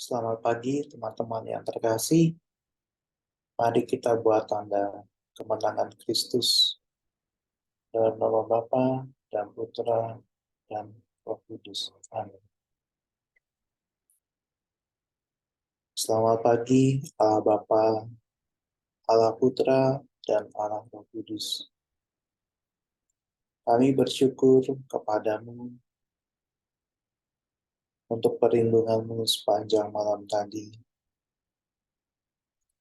Selamat pagi teman-teman yang terkasih. Mari kita buat tanda kemenangan Kristus dalam nama Bapa dan Putra dan Roh Kudus. Amin. Selamat pagi Allah Bapa, Allah Putra, dan Allah Roh Kudus. Kami bersyukur kepadamu untuk perlindunganmu sepanjang malam tadi.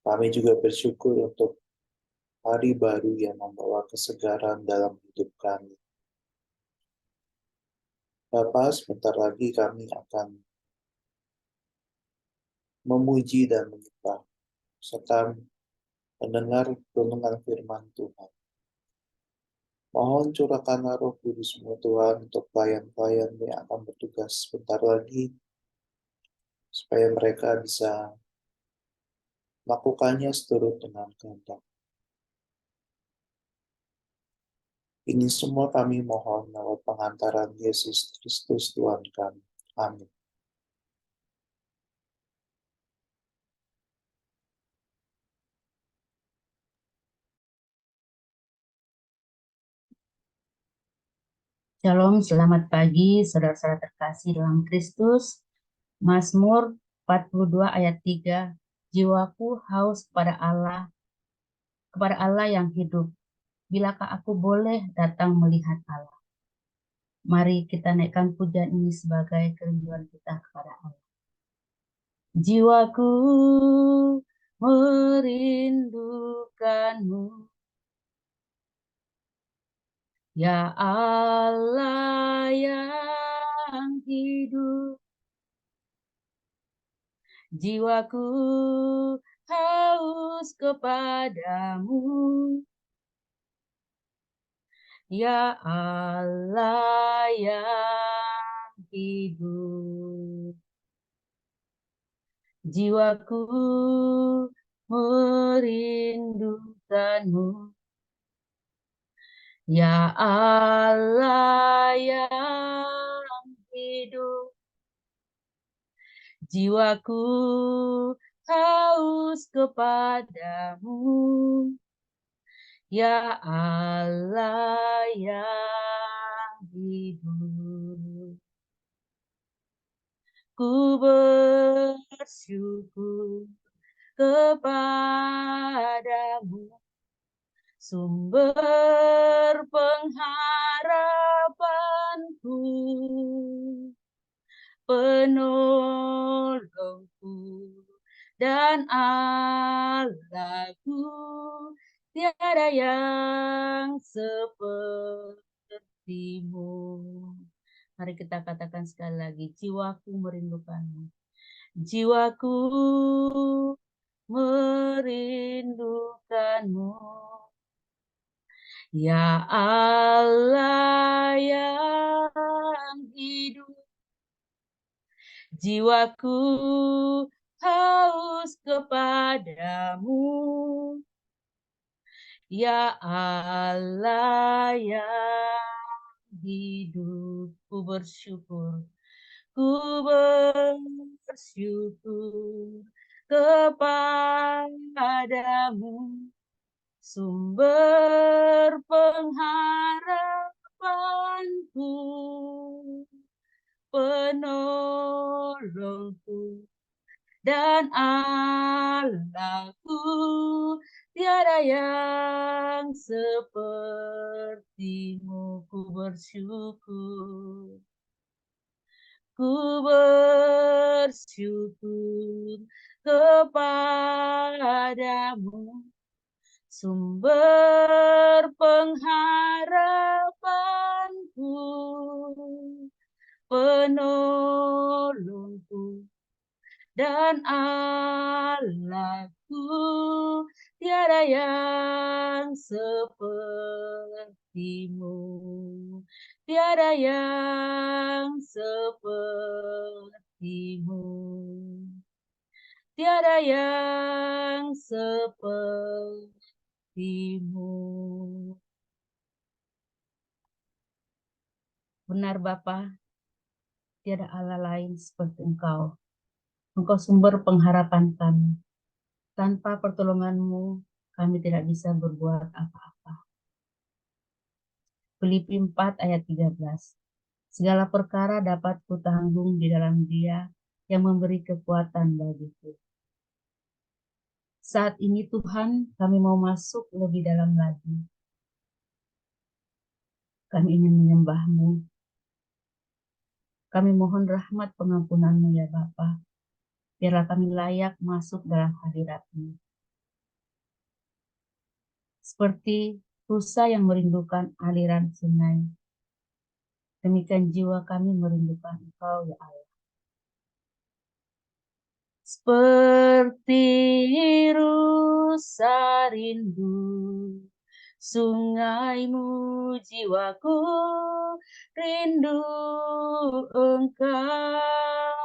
Kami juga bersyukur untuk hari baru yang membawa kesegaran dalam hidup kami. Bapa, sebentar lagi kami akan memuji dan menyembah, serta mendengar renungan firman Tuhan. Mohon curahkanlah Roh Kudus-Mu Tuhan untuk pelayan-pelayan yang akan bertugas sebentar lagi, supaya mereka bisa melakukannya seturut dengan kehendak. Ini semua kami mohon lewat pengantaran Yesus Kristus Tuhan kami. Amin. Shalom, selamat pagi saudara-saudara terkasih dalam Kristus. Mazmur 42 ayat 3. Jiwaku haus kepada Allah yang hidup. Bilakah aku boleh datang melihat Allah? Mari kita naikkan pujian ini sebagai kerinduan kita kepada Allah. Jiwaku merindukanmu, ya Allah yang hidup. Jiwaku haus kepadamu, ya Allah yang hidup. Jiwaku merindukanmu, ya Allah yang hidup. Jiwaku haus kepadamu, ya Allah yang hidup. Ku bersyukur kepadamu, sumber pengharapanku, penolongku dan Allahku, tiada yang sepertimu. Mari kita katakan sekali lagi, jiwaku merindukanmu. Jiwaku merindukanmu, ya Allah yang hidup. Jiwaku haus kepadamu, ya Allah yang hidup. Ku bersyukur kepadamu, sumber pengharapanku, penolongku dan Allahku, tiada yang sepertimu. Ku bersyukur kepadamu, sumber pengharapanku, penolongku dan Allahku, tiada yang sepertimu, tiada yang sepertimu, tiada yang sepertimu. Benar Bapa, tiada Allah lain seperti Engkau. Engkau sumber pengharapan kami. Tanpa pertolongan-Mu, kami tidak bisa berbuat apa-apa. Filipi 4 ayat 13. Segala perkara dapat kutanggung di dalam Dia yang memberi kekuatan bagiku. Saat ini Tuhan, kami mau masuk lebih dalam lagi. Kami ingin menyembah-Mu. Kami mohon rahmat pengampunan-Mu ya Bapa. Biarlah kami layak masuk dalam hadirat-Mu. Seperti rusa yang merindukan aliran sungai. Demikian jiwa kami merindukan Engkau ya Allah. Seperti rusa rindu sungaimu, jiwaku rindu Engkau.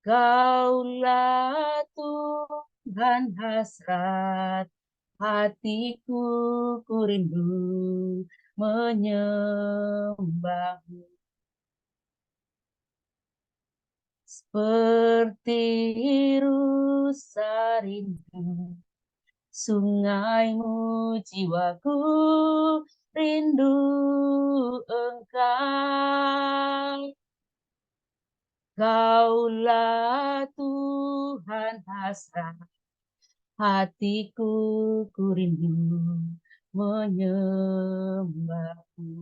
Kaulah Tuhan hasrat hatiku, ku rindu menyembah-Mu. Seperti rusa rindu sungaimu, jiwaku rindu Engkau. Kaulah Tuhan hasrat hatiku, ku rindu menyembah-Mu.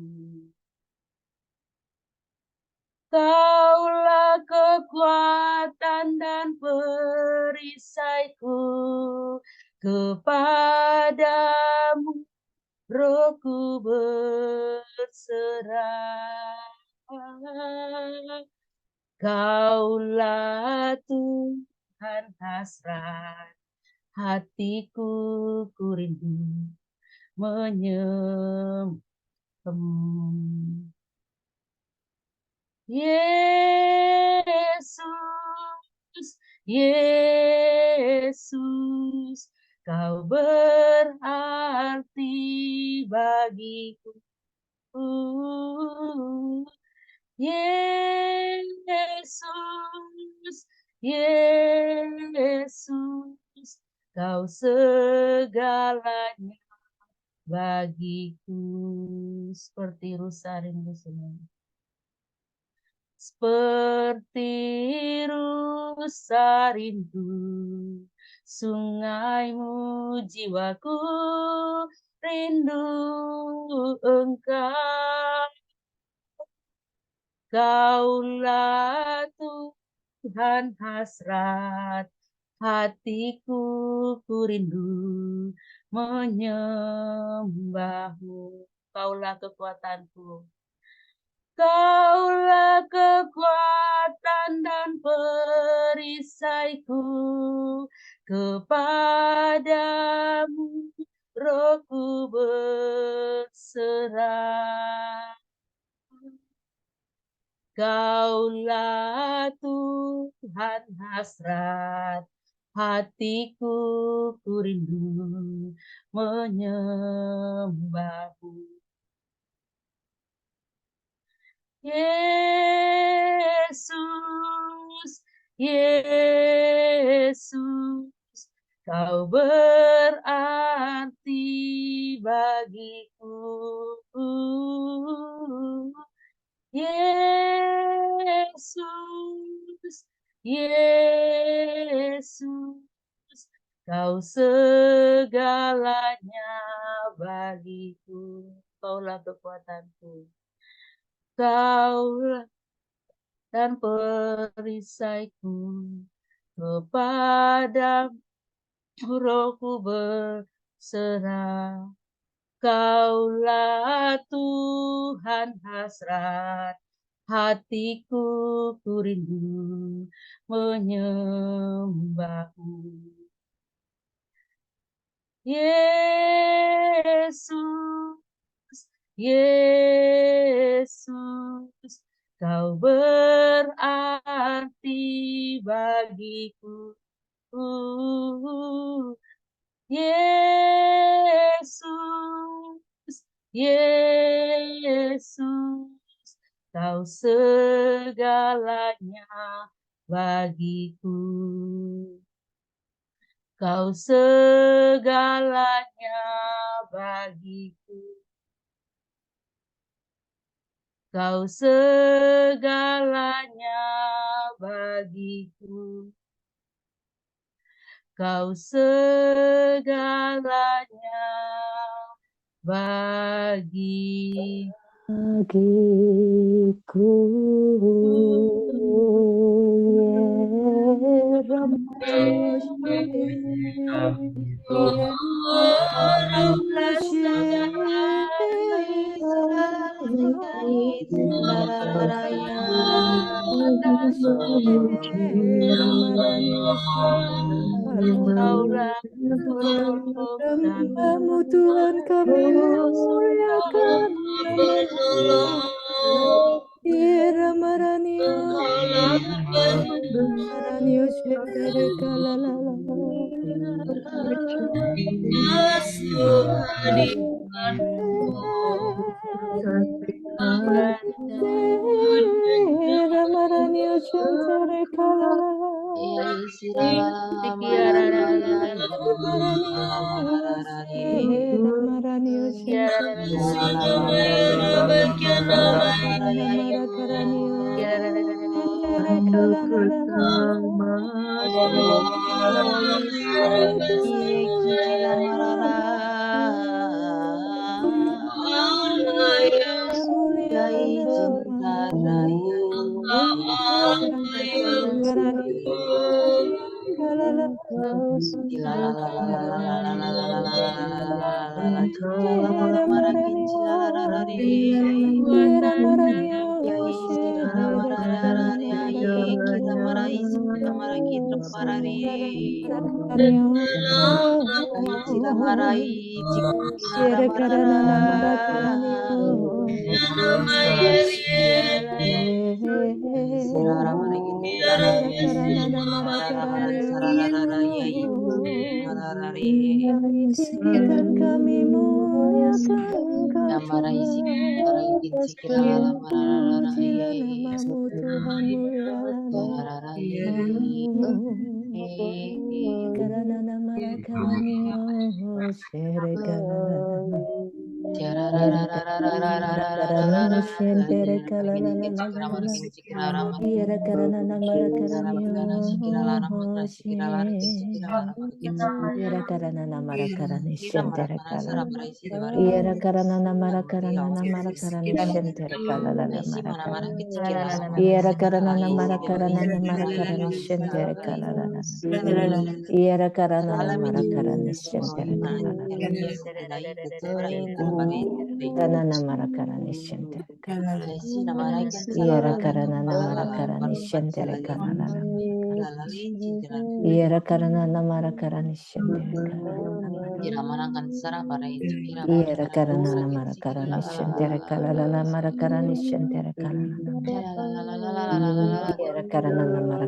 Kaulah kekuatan dan perisaiku, kepadamu rohku berserah. Kaulah Tuhan hasrat hatiku, ku rindu menyembah. Yesus, Yesus, Kau berarti bagiku. Yesus, Yesus, Kau segalanya bagiku. Seperti rusa rindu sungai. Seperti rusa rindu sungaimu, jiwaku rindu Engkau. Kaulah Tuhan hasrat hatiku, ku rindu menyembah-Mu. Kaulah kekuatanku. Kaulah kekuatan dan perisaiku, kepadamu rohku berserah. Kaulah Tuhan hasrat hatiku, ku rindu menyembah-Mu. Yesus, Yesus, Kau berarti bagiku. Yesus, Yesus, Kau segalanya bagiku. Kaulah kekuatanku. Kaulah dan perisaiku, kepada rohku berserah. Kaulah Tuhan hasrat hatiku, ku rindu menyembah-Mu. Yesus, Yesus, Kau berarti bagiku. Yesus, Yesus, Kau segalanya bagiku. Kau segalanya bagiku. Kau segalanya bagiku. Kau segalanya bagiku. Kaulah penolong kami. Kamu Tuhan kami muliakan Ira maranio maranio shendere kalalala Ira maranio shendere kalalala Maranio shendere Izinkan kami muliakan Kau Tuhan. Pujilah namamu Tuhan mulialah. Karena nama karanio sherekalala. Karanio shentere kalala. Ira karana nama karanio Ira karana nama karani shentere kalala. Ira karana nama karani shentere kalala maraka. Ira karana nama karani shentere kalala. Ira karana nama karani shentere kalala. Karana nama karani shentere kalala. Ira karana nama karani shentere kalala. Ira karana nama karani shentere kalala. Ira karana nama karani shentere kalala marakarani shentere kalala. Ira karana nama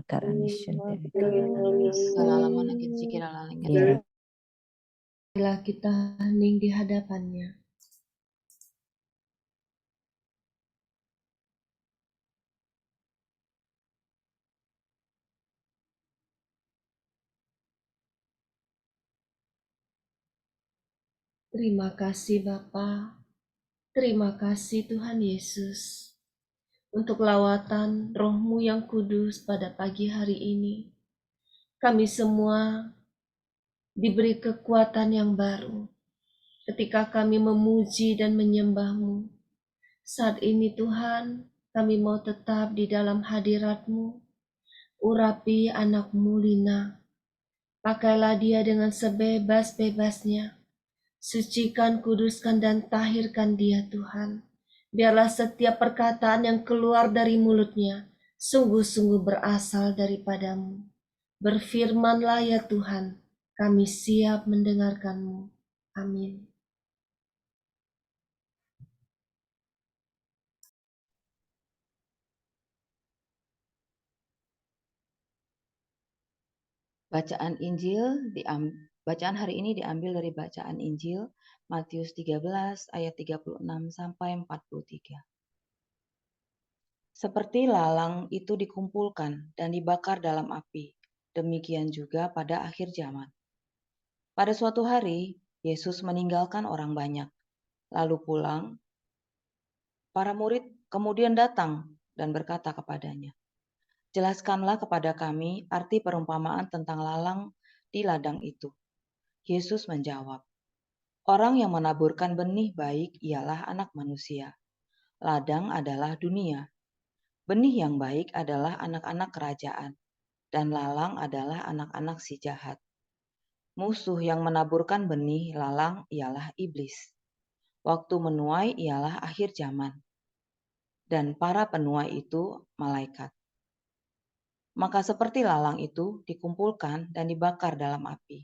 karani shentere kalala. Ira Marilah kita hening di hadapannya. Terima kasih Bapa, terima kasih Tuhan Yesus untuk lawatan Roh-Mu yang kudus pada pagi hari ini. Kami semua diberi kekuatan yang baru ketika kami memuji dan menyembah-Mu. Saat ini Tuhan, kami mau tetap di dalam hadirat-Mu. Urapi anak-Mu Lina, pakailah dia dengan sebebas-bebasnya. Sucikan, kuduskan, dan tahirkan dia Tuhan. Biarlah setiap perkataan yang keluar dari mulutnya sungguh-sungguh berasal daripadamu. Berfirmanlah ya Tuhan, kami siap mendengarkan-Mu. Amin. Bacaan hari ini diambil dari bacaan Injil Matius 13 ayat 36 sampai 43. Seperti lalang itu dikumpulkan dan dibakar dalam api, demikian juga pada akhir zaman. Pada suatu hari, Yesus meninggalkan orang banyak, lalu pulang. Para murid kemudian datang dan berkata kepadanya, "Jelaskanlah kepada kami arti perumpamaan tentang lalang di ladang itu." Yesus menjawab, "Orang yang menaburkan benih baik ialah Anak Manusia. Ladang adalah dunia. Benih yang baik adalah anak-anak kerajaan, dan lalang adalah anak-anak si jahat. Musuh yang menaburkan benih lalang ialah iblis. Waktu menuai ialah akhir zaman, dan para penuai itu malaikat. Maka seperti lalang itu dikumpulkan dan dibakar dalam api,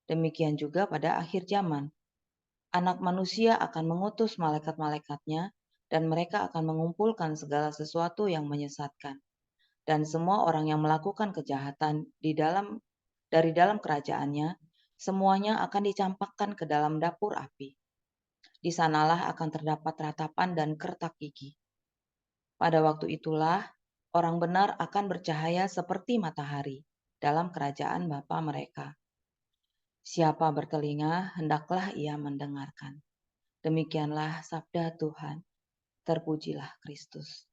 demikian juga pada akhir zaman. Anak Manusia akan mengutus malaikat-malaikatnya, dan mereka akan mengumpulkan segala sesuatu yang menyesatkan, dan semua orang yang melakukan kejahatan dari dalam kerajaannya, semuanya akan dicampakkan ke dalam dapur api. Di sanalah akan terdapat ratapan dan kertak gigi. Pada waktu itulah orang benar akan bercahaya seperti matahari dalam kerajaan Bapa mereka. Siapa bertelinga, hendaklah ia mendengarkan. Demikianlah sabda Tuhan. Terpujilah Kristus.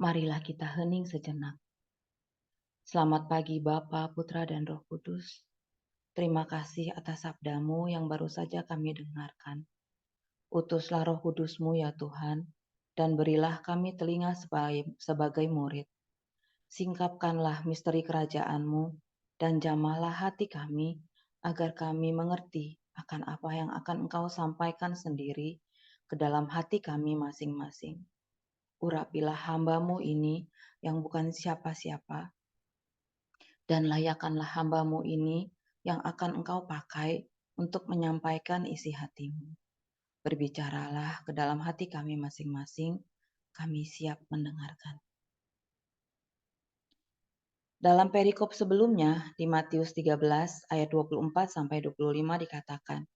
Marilah kita hening sejenak. Selamat pagi Bapa, Putra, dan Roh Kudus. Terima kasih atas sabdamu yang baru saja kami dengarkan. Utuslah Roh Kudusmu ya Tuhan, dan berilah kami telinga sebagai murid. Singkapkanlah misteri kerajaan-Mu, dan jamahlah hati kami, agar kami mengerti akan apa yang akan Engkau sampaikan sendiri ke dalam hati kami masing-masing. Urapilah hamba-Mu ini yang bukan siapa-siapa, dan layakkanlah hamba-Mu ini yang akan Engkau pakai untuk menyampaikan isi hati-Mu. Berbicaralah ke dalam hati kami masing-masing, kami siap mendengarkan. Dalam perikop sebelumnya, di Matius 13 ayat 24-25 dikatakan,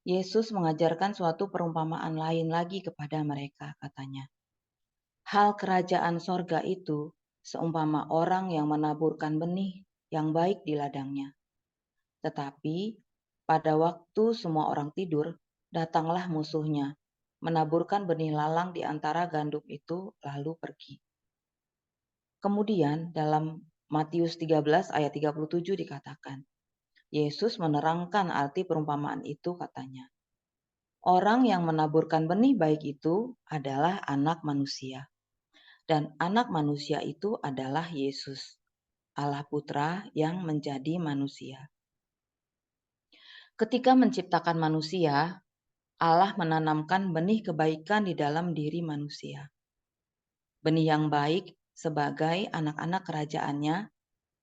Yesus mengajarkan suatu perumpamaan lain lagi kepada mereka, katanya. Hal kerajaan sorga itu seumpama orang yang menaburkan benih yang baik di ladangnya. Tetapi pada waktu semua orang tidur, datanglah musuhnya, menaburkan benih lalang di antara gandum itu lalu pergi. Kemudian dalam Matius 13 ayat 37 dikatakan, Yesus menerangkan arti perumpamaan itu, katanya. Orang yang menaburkan benih baik itu adalah Anak Manusia. Dan Anak Manusia itu adalah Yesus, Allah Putra yang menjadi manusia. Ketika menciptakan manusia, Allah menanamkan benih kebaikan di dalam diri manusia. Benih yang baik sebagai anak-anak kerajaannya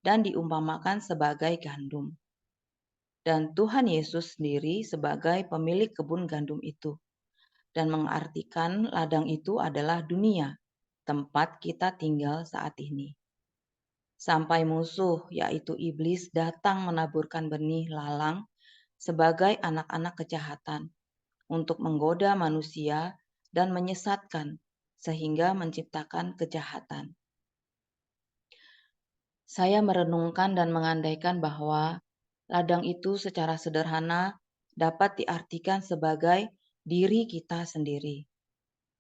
dan diumpamakan sebagai gandum. Dan Tuhan Yesus sendiri sebagai pemilik kebun gandum itu, dan mengartikan ladang itu adalah dunia, tempat kita tinggal saat ini. Sampai musuh, yaitu iblis, datang menaburkan benih lalang sebagai anak-anak kejahatan untuk menggoda manusia dan menyesatkan sehingga menciptakan kejahatan. Saya merenungkan dan mengandaikan bahwa ladang itu secara sederhana dapat diartikan sebagai diri kita sendiri,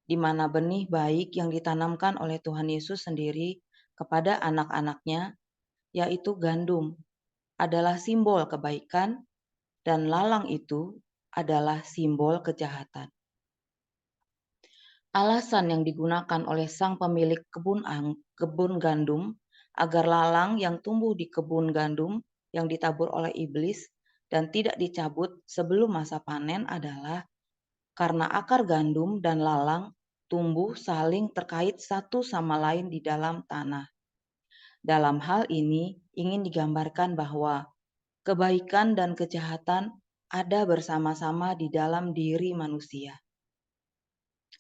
di mana benih baik yang ditanamkan oleh Tuhan Yesus sendiri kepada anak-anaknya, yaitu gandum, adalah simbol kebaikan, dan lalang itu adalah simbol kejahatan. Alasan yang digunakan oleh sang pemilik kebun gandum agar lalang yang tumbuh di kebun gandum yang ditabur oleh iblis dan tidak dicabut sebelum masa panen adalah karena akar gandum dan lalang tumbuh saling terkait satu sama lain di dalam tanah. Dalam hal ini ingin digambarkan bahwa kebaikan dan kejahatan ada bersama-sama di dalam diri manusia,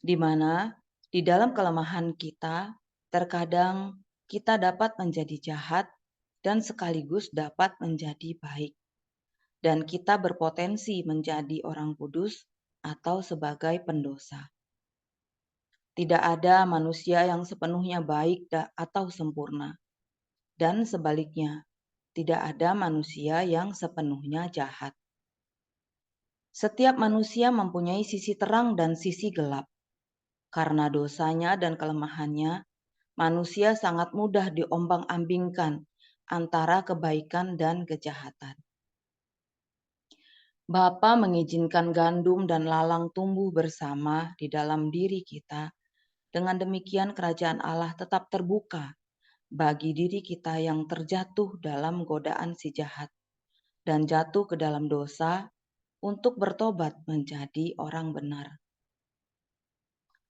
di mana di dalam kelemahan kita terkadang kita dapat menjadi jahat dan sekaligus dapat menjadi baik, dan kita berpotensi menjadi orang kudus atau sebagai pendosa. Tidak ada manusia yang sepenuhnya baik atau sempurna, dan sebaliknya, tidak ada manusia yang sepenuhnya jahat. Setiap manusia mempunyai sisi terang dan sisi gelap. Karena dosanya dan kelemahannya, manusia sangat mudah diombang-ambingkan antara kebaikan dan kejahatan. Bapa mengizinkan gandum dan lalang tumbuh bersama di dalam diri kita. Dengan demikian kerajaan Allah tetap terbuka bagi diri kita yang terjatuh dalam godaan si jahat dan jatuh ke dalam dosa untuk bertobat menjadi orang benar.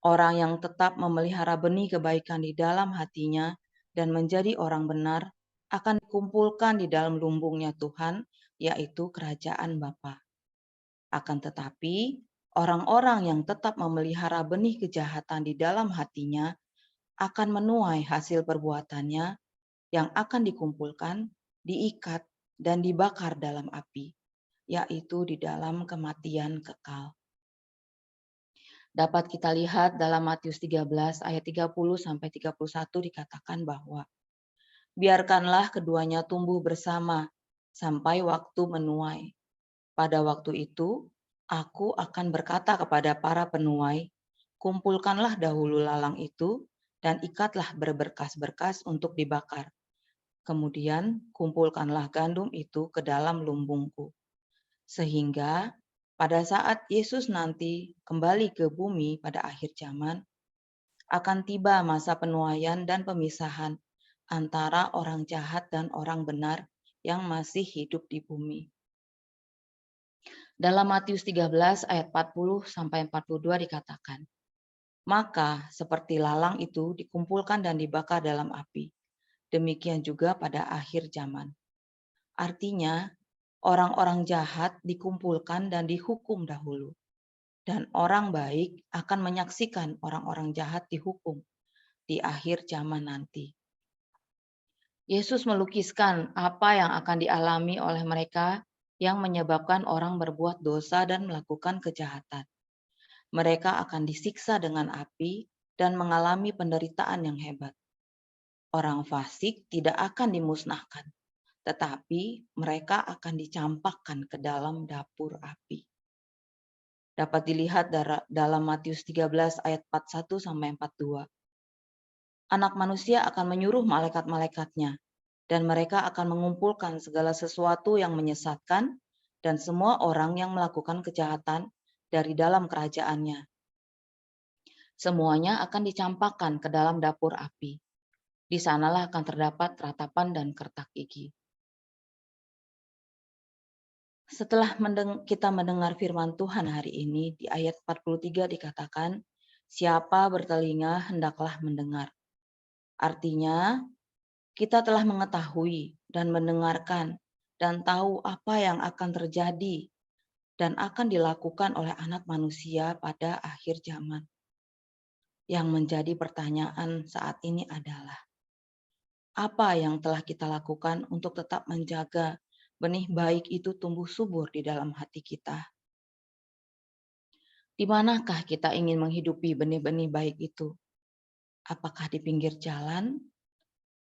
Orang yang tetap memelihara benih kebaikan di dalam hatinya dan menjadi orang benar akan dikumpulkan di dalam lumbungnya Tuhan, yaitu kerajaan Bapa. Akan tetapi, orang-orang yang tetap memelihara benih kejahatan di dalam hatinya akan menuai hasil perbuatannya yang akan dikumpulkan, diikat, dan dibakar dalam api, yaitu di dalam kematian kekal. Dapat kita lihat dalam Matius 13 ayat 30-31 dikatakan bahwa biarkanlah keduanya tumbuh bersama sampai waktu menuai. Pada waktu itu, aku akan berkata kepada para penuai, kumpulkanlah dahulu lalang itu dan ikatlah berberkas-berkas untuk dibakar. Kemudian kumpulkanlah gandum itu ke dalam lumbungku. Sehingga pada saat Yesus nanti kembali ke bumi pada akhir zaman, akan tiba masa penuaian dan pemisahan antara orang jahat dan orang benar yang masih hidup di bumi. Dalam Matius 13 ayat 40-42 dikatakan, maka seperti lalang itu dikumpulkan dan dibakar dalam api, demikian juga pada akhir zaman. Artinya, orang-orang jahat dikumpulkan dan dihukum dahulu, dan orang baik akan menyaksikan orang-orang jahat dihukum di akhir zaman nanti. Yesus melukiskan apa yang akan dialami oleh mereka yang menyebabkan orang berbuat dosa dan melakukan kejahatan. Mereka akan disiksa dengan api dan mengalami penderitaan yang hebat. Orang fasik tidak akan dimusnahkan, tetapi mereka akan dicampakkan ke dalam dapur api. Dapat dilihat dalam Matius 13 ayat 41-42. Anak manusia akan menyuruh malaikat-malaikatnya, dan mereka akan mengumpulkan segala sesuatu yang menyesatkan dan semua orang yang melakukan kejahatan dari dalam kerajaannya. Semuanya akan dicampakkan ke dalam dapur api. Di sanalah akan terdapat ratapan dan kertak gigi. Setelah kita mendengar firman Tuhan hari ini, di ayat 43 dikatakan, siapa bertelinga hendaklah mendengar. Artinya, kita telah mengetahui dan mendengarkan dan tahu apa yang akan terjadi dan akan dilakukan oleh anak manusia pada akhir zaman. Yang menjadi pertanyaan saat ini adalah, apa yang telah kita lakukan untuk tetap menjaga benih baik itu tumbuh subur di dalam hati kita? Di manakah kita ingin menghidupi benih-benih baik itu? Apakah di pinggir jalan,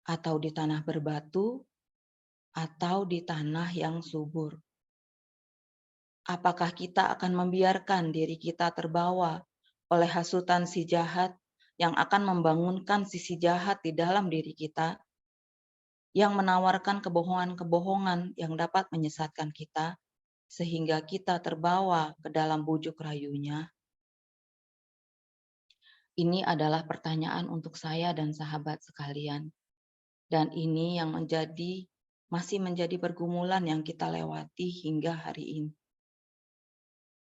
atau di tanah berbatu, atau di tanah yang subur? Apakah kita akan membiarkan diri kita terbawa oleh hasutan si jahat yang akan membangunkan sisi jahat di dalam diri kita, yang menawarkan kebohongan-kebohongan yang dapat menyesatkan kita, sehingga kita terbawa ke dalam bujuk rayunya? Ini adalah pertanyaan untuk saya dan sahabat sekalian. Dan ini yang masih menjadi pergumulan yang kita lewati hingga hari ini.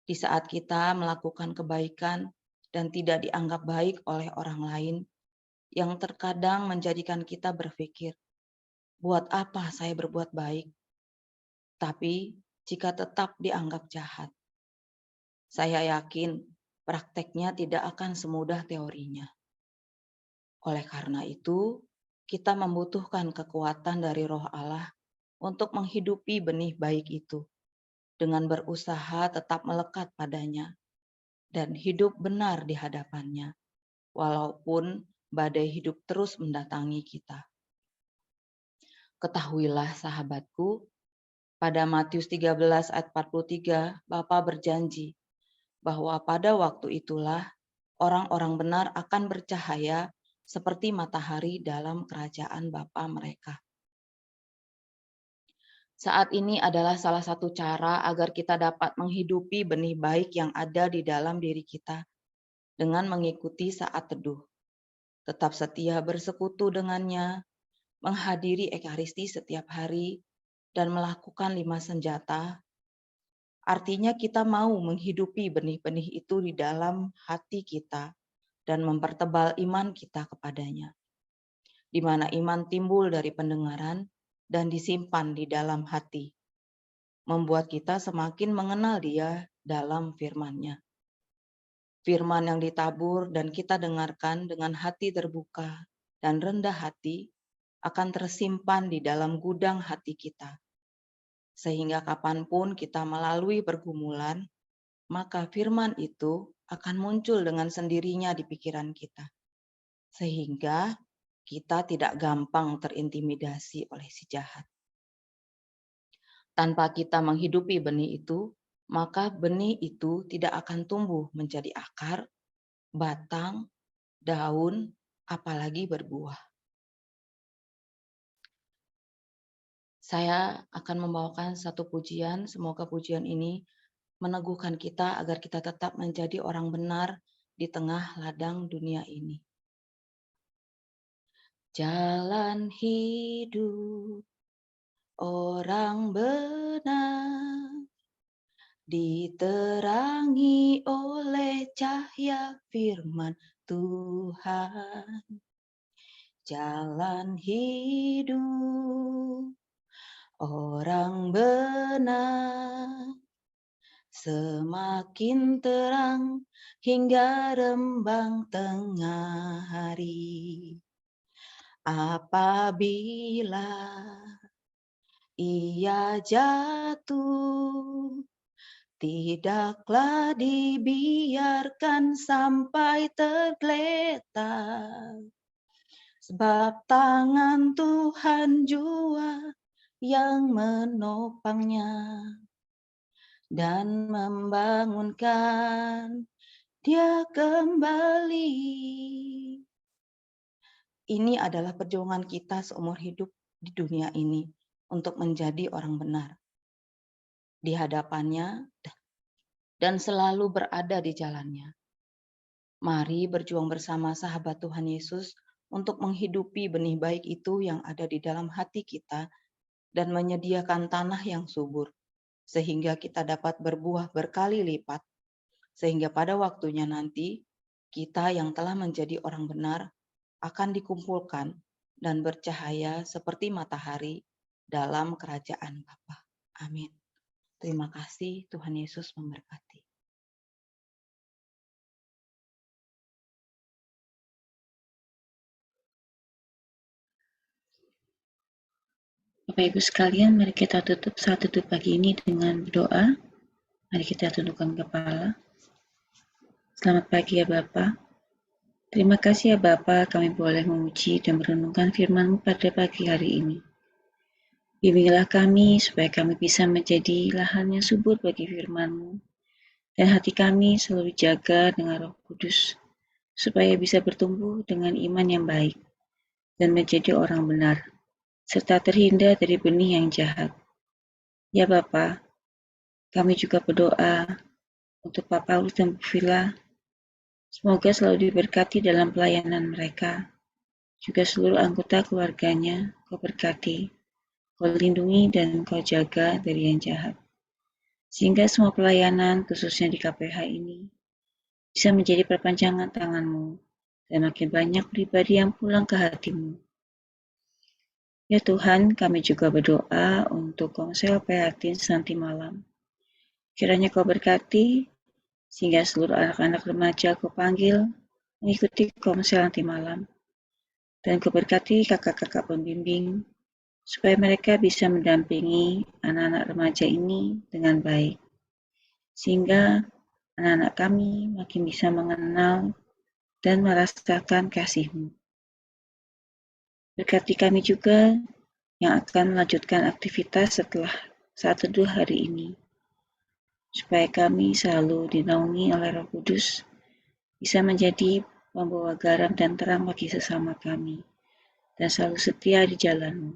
Di saat kita melakukan kebaikan dan tidak dianggap baik oleh orang lain, yang terkadang menjadikan kita berpikir, buat apa saya berbuat baik? Tapi jika tetap dianggap jahat, saya yakin prakteknya tidak akan semudah teorinya. Oleh karena itu, kita membutuhkan kekuatan dari Roh Allah untuk menghidupi benih baik itu, dengan berusaha tetap melekat padanya dan hidup benar di hadapannya, walaupun badai hidup terus mendatangi kita. Ketahuilah sahabatku, pada Matius 13 ayat 43, Bapa berjanji bahwa pada waktu itulah orang-orang benar akan bercahaya seperti matahari dalam kerajaan Bapa mereka. Saat ini adalah salah satu cara agar kita dapat menghidupi benih baik yang ada di dalam diri kita dengan mengikuti saat teduh. Tetap setia bersekutu dengannya, menghadiri Ekaristi setiap hari, dan melakukan 5 senjata. Artinya kita mau menghidupi benih-benih itu di dalam hati kita dan mempertebal iman kita kepadanya. Di mana iman timbul dari pendengaran dan disimpan di dalam hati, membuat kita semakin mengenal Dia dalam firman-Nya. Firman yang ditabur dan kita dengarkan dengan hati terbuka dan rendah hati akan tersimpan di dalam gudang hati kita. Sehingga kapanpun kita melalui pergumulan, maka firman itu akan muncul dengan sendirinya di pikiran kita. Sehingga kita tidak gampang terintimidasi oleh si jahat. Tanpa kita menghidupi benih itu, maka benih itu tidak akan tumbuh menjadi akar, batang, daun, apalagi berbuah. Saya akan membawakan satu pujian, semoga pujian ini meneguhkan kita agar kita tetap menjadi orang benar di tengah ladang dunia ini. Jalan hidup orang benar diterangi oleh cahaya firman Tuhan. Jalan hidup orang benar semakin terang hingga rembang tengah hari. Apabila ia jatuh, tidaklah dibiarkan sampai tergeletak. Sebab tangan Tuhan jua yang menopangnya dan membangunkan dia kembali. Ini adalah perjuangan kita seumur hidup di dunia ini untuk menjadi orang benar di hadapannya dan selalu berada di jalannya. Mari berjuang bersama sahabat Tuhan Yesus untuk menghidupi benih baik itu yang ada di dalam hati kita dan menyediakan tanah yang subur, sehingga kita dapat berbuah berkali lipat, sehingga pada waktunya nanti kita yang telah menjadi orang benar akan dikumpulkan dan bercahaya seperti matahari dalam kerajaan Bapa. Amin. Terima kasih, Tuhan Yesus memberkati. Bapak Ibu sekalian, mari kita tutup saat teduh pagi ini dengan doa. Mari kita tundukkan kepala. Selamat pagi ya Bapa. Terima kasih ya Bapa, kami boleh memuji dan merenungkan firman-Mu pada pagi hari ini. Bimbinglah kami supaya kami bisa menjadi lahan yang subur bagi firman-Mu, dan hati kami selalu dijaga dengan Roh Kudus, supaya bisa bertumbuh dengan iman yang baik, dan menjadi orang benar, serta terhindar dari benih yang jahat. Ya Bapa, kami juga berdoa untuk Pak Paulus dan Bu Vila, semoga selalu diberkati dalam pelayanan mereka, juga seluruh anggota keluarganya, Kau berkati, Kau lindungi dan Kau jaga dari yang jahat. Sehingga semua pelayanan, khususnya di KPH ini, bisa menjadi perpanjangan tangan-Mu, dan makin banyak pribadi yang pulang ke hati-Mu. Ya Tuhan, kami juga berdoa untuk Komsel Prihatin nanti malam. Kiranya Kau berkati, sehingga seluruh anak-anak remaja Kau panggil mengikuti Komsel nanti malam. Dan Kau berkati kakak-kakak pembimbing, supaya mereka bisa mendampingi anak-anak remaja ini dengan baik. Sehingga anak-anak kami makin bisa mengenal dan merasakan kasih-Mu. Berkati kami juga yang akan melanjutkan aktivitas setelah saat teduh hari ini, supaya kami selalu dinaungi oleh Roh Kudus, bisa menjadi pembawa garam dan terang bagi sesama kami, dan selalu setia di jalan-Mu.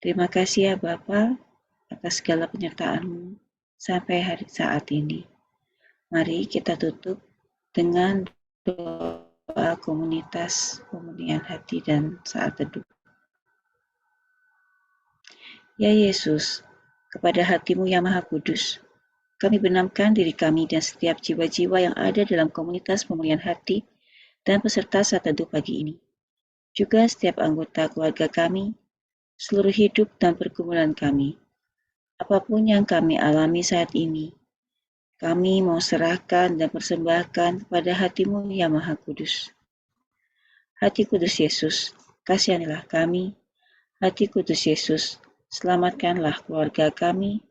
Terima kasih ya Bapa atas segala penyertaan-Mu sampai hari saat ini. Mari kita tutup dengan doa komunitas pemulihan hati dan saat teduh. Ya Yesus, kepada hati-Mu yang Maha Kudus, kami benamkan diri kami dan setiap jiwa-jiwa yang ada dalam komunitas pemulihan hati dan peserta saat teduh pagi ini. Juga setiap anggota keluarga kami, seluruh hidup dan pergumulan kami. Apapun yang kami alami saat ini, kami mau serahkan dan persembahkan kepada hati-Mu yang Maha Kudus. Hati Kudus Yesus, kasihanilah kami. Hati Kudus Yesus, selamatkanlah keluarga kami.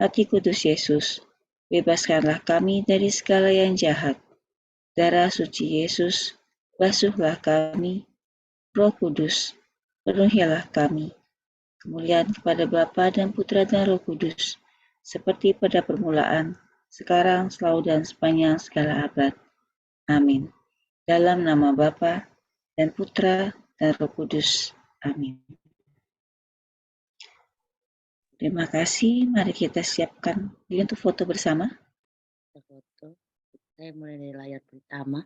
Hati Kudus Yesus, bebaskanlah kami dari segala yang jahat. Darah suci Yesus, basuhlah kami. Roh Kudus, penuhilah kami. Kemuliaan kepada Bapa dan Putra dan Roh Kudus, seperti pada permulaan, sekarang, selalu, dan sepanjang segala abad. Amin. Dalam nama Bapa dan Putra dan Roh Kudus. Amin. Terima kasih. Mari kita siapkan diri untuk foto bersama. Foto. Saya mulai dari layar pertama.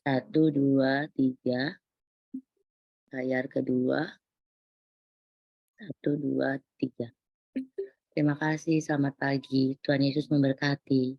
1, 2, 3. Layar kedua. 1, 2, 3. Terima kasih. Selamat pagi. Tuhan Yesus memberkati.